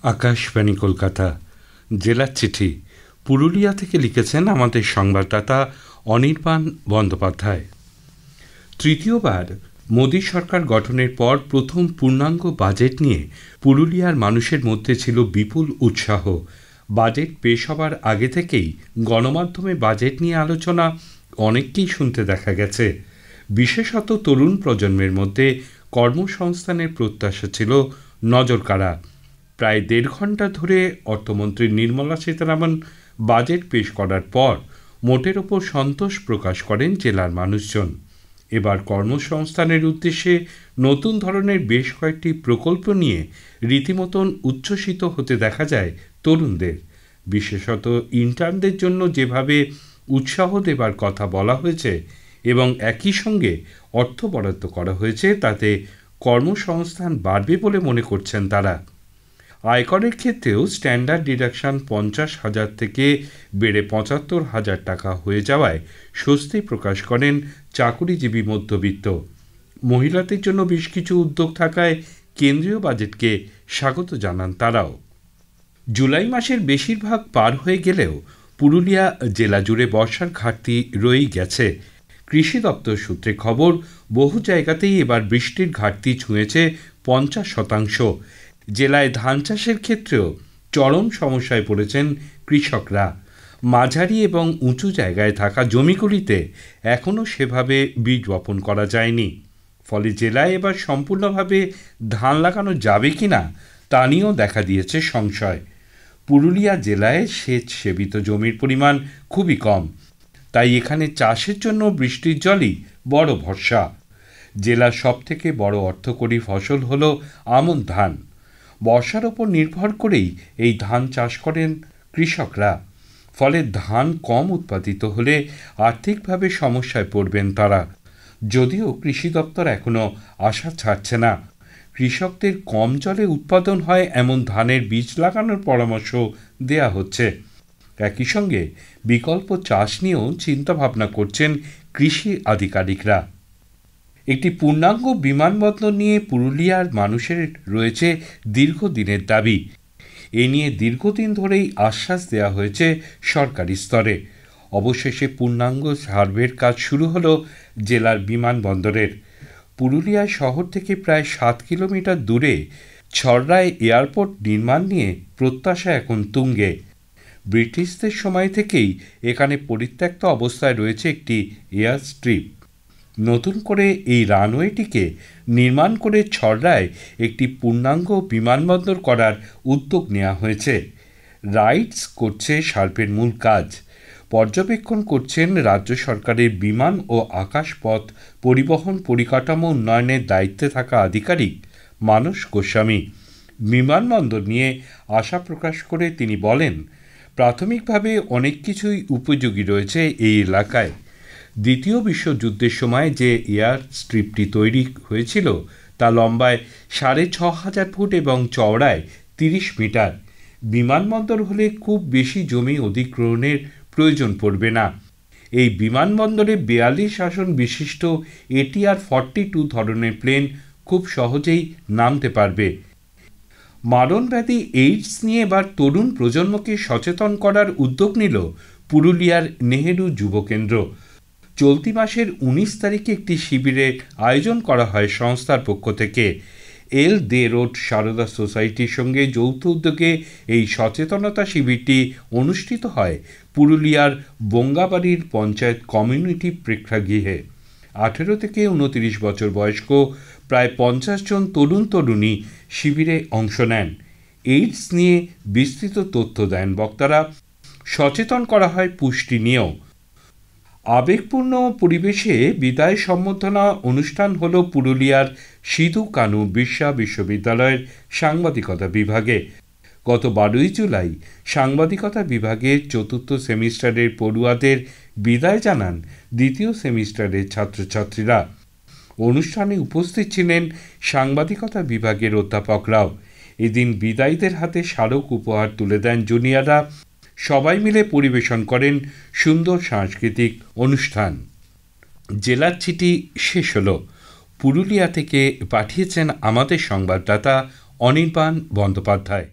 আকাশবাণী কলকাতা জেলার চিঠি পুরুলিয়া থেকে লিখেছেন আমাদের সংবাদদাতা অনির্বাণ বন্দ্যোপাধ্যায়। তৃতীয়বার মোদী সরকার গঠনের পর প্রথম পূর্ণাঙ্গ বাজেট নিয়ে পুরুলিয়ার মানুষের মধ্যে ছিল বিপুল উৎসাহ। বাজেট পেশ হবার আগে থেকেই গণমাধ্যমে বাজেট নিয়ে আলোচনা অনেককেই শুনতে দেখা গেছে। বিশেষত তরুণ প্রজন্মের মধ্যে কর্মসংস্থানের প্রত্যাশা ছিল নজরকাড়া। প্রায় ১.৫ ঘণ্টা ধরে অর্থমন্ত্রী নির্মলা সীতারামন বাজেট পেশ করার পর মোটের ওপর সন্তোষ প্রকাশ করেন জেলার মানুষজন। এবার কর্মসংস্থানের উদ্দেশ্যে নতুন ধরনের বেশ কয়েকটি প্রকল্প নিয়ে রীতিমতন উচ্ছ্বসিত হতে দেখা যায় তরুণদের। বিশেষত ইন্টার্নদের জন্য যেভাবে উৎসাহ দেবার কথা বলা হয়েছে এবং একই সঙ্গে অর্থ বরাদ্দ করা হয়েছে, তাতে কর্মসংস্থান বাড়বে বলে মনে করছেন তারা। আয়করের ক্ষেত্রেও স্ট্যান্ডার্ড ডিডাকশন ৫০,০০০ থেকে বেড়ে ৭৫,০০০ টাকা হয়ে যাওয়ায় স্বস্তি প্রকাশ করেন চাকুরিজীবী মধ্যবিত্ত। মহিলাদের জন্য বেশ কিছু উদ্যোগ থাকায় কেন্দ্রীয় বাজেটকে স্বাগত জানান তারাও। জুলাই মাসের বেশিরভাগ পার হয়ে গেলেও পুরুলিয়া জেলা জুড়ে বর্ষার ঘাটতি রয়েই গেছে। কৃষি দপ্তর সূত্রে খবর, বহু জায়গাতেই এবার বৃষ্টির ঘাটতি ছুঁয়েছে ৫০%। জেলায় ধান চাষের ক্ষেত্রেও চরম সমস্যায় পড়েছেন কৃষকরা। মাঝারি এবং উঁচু জায়গায় থাকা জমিগুলিতে এখনও সেভাবে বীজ বপন করা যায়নি। ফলে জেলায় এবার সম্পূর্ণভাবে ধান লাগানো যাবে কিনা তা নিয়েও দেখা দিয়েছে সংশয়। পুরুলিয়া জেলায় সেচ সেবিত জমির পরিমাণ খুবই কম, তাই এখানে চাষের জন্য বৃষ্টির জলই বড় ভরসা। জেলার সবথেকে বড় অর্থকরী ফসল হল আমন ধান। বর্ষার ওপর নির্ভর করেই এই ধান চাষ করেন কৃষকরা। ফলে ধান কম উৎপাদিত হলে আর্থিকভাবে সমস্যায় পড়বেন তারা। যদিও কৃষি দপ্তর এখনও আশা ছাড়ছে না। কৃষকদের কম জলে উৎপাদন হয় এমন ধানের বীজ লাগানোর পরামর্শ দেয়া হচ্ছে। একই সঙ্গে বিকল্প চাষ নিয়েও চিন্তাভাবনা করছেন কৃষি আধিকারিকরা। একটি পূর্ণাঙ্গ বিমানবন্দর নিয়ে পুরুলিয়ার মানুষের রয়েছে দীর্ঘদিনের দাবি। এ নিয়ে দীর্ঘদিন ধরেই আশ্বাস দেওয়া হয়েছে সরকারি স্তরে। অবশেষে পূর্ণাঙ্গ সার্ভের কাজ শুরু হলো জেলার বিমানবন্দরের। পুরুলিয়া শহর থেকে প্রায় ৭ কিলোমিটার দূরে ছড়রায় এয়ারপোর্ট নির্মাণ নিয়ে প্রত্যাশা এখন তুঙ্গে। ব্রিটিশদের সময় থেকেই এখানে পরিত্যক্ত অবস্থায় রয়েছে একটি এয়ার স্ট্রিপ। নতুন করে এই রানওয়েটিকে নির্মাণ করে ছড়রায় একটি পূর্ণাঙ্গ বিমানবন্দর করার উদ্যোগ নেওয়া হয়েছে। রাইটস করছে সার্ভের মূল কাজ। পর্যবেক্ষণ করছেন রাজ্য সরকারের বিমান ও আকাশপথ পরিবহন পরিকাঠামো উন্নয়নের দায়িত্বে থাকা আধিকারিক মানস গোস্বামী। বিমানবন্দর নিয়ে আশা প্রকাশ করে তিনি বলেন, প্রাথমিকভাবে অনেক কিছুই উপযোগী রয়েছে এই এলাকায়। দ্বিতীয় বিশ্বযুদ্ধের সময় যে এয়ার স্ট্রিপটি তৈরি হয়েছিল তা লম্বায় ৬,৫০০ ফুট এবং চওড়ায় ৩০ মিটার। বিমানবন্দর হলে খুব বেশি জমি অধিগ্রহণের প্রয়োজন পড়বে না। এই বিমানবন্দরে ৪২ আসন বিশিষ্ট ATR-42 ধরনের প্লেন খুব সহজেই নামতে পারবে। মারণব্যাধি এইডস নিয়ে এবার তরুণ প্রজন্মকে সচেতন করার উদ্যোগ নিল পুরুলিয়ার নেহেরু যুব কেন্দ্র। চলতি মাসের ১৯ তারিখে একটি শিবিরের আয়োজন করা হয় সংস্থার পক্ষ থেকে। এল দে রোড সারদা সোসাইটির সঙ্গে যৌথ উদ্যোগে এই সচেতনতা শিবিরটি অনুষ্ঠিত হয় পুরুলিয়ার বঙ্গাবাড়ির পঞ্চায়েত কমিউনিটি প্রেক্ষাগৃহে। ১৮ থেকে ২৯ বছর বয়স্ক প্রায় ৫০ জন তরুণ তরুণী শিবিরে অংশ নেন। এইডস নিয়ে বিস্তৃত তথ্য দেন বক্তারা। সচেতন করা হয় পুষ্টি নিয়েও। আবেগপূর্ণ পরিবেশে বিদায় সম্বর্ধনা অনুষ্ঠান হল পুরুলিয়ার সিধু কানু বিরসা বিশ্ববিদ্যালয়ের সাংবাদিকতা বিভাগে। গত ১২ই জুলাই সাংবাদিকতা বিভাগের ৪র্থ সেমিস্টারের পড়ুয়াদের বিদায় জানান দ্বিতীয় সেমিস্টারের ছাত্রছাত্রীরা। অনুষ্ঠানে উপস্থিত ছিলেন সাংবাদিকতা বিভাগের অধ্যাপকরাও। এদিন বিদায়ীদের হাতে স্মারক উপহার তুলে দেন জুনিয়ররা। সবাই মিলে পরিবেশন করেন সুন্দর সাংস্কৃতিক অনুষ্ঠান। জেলার চিঠি শেষ হল। পুরুলিয়া থেকে পাঠিয়েছেন আমাদের সংবাদদাতা অনির্বাণ বন্দ্যোপাধ্যায়।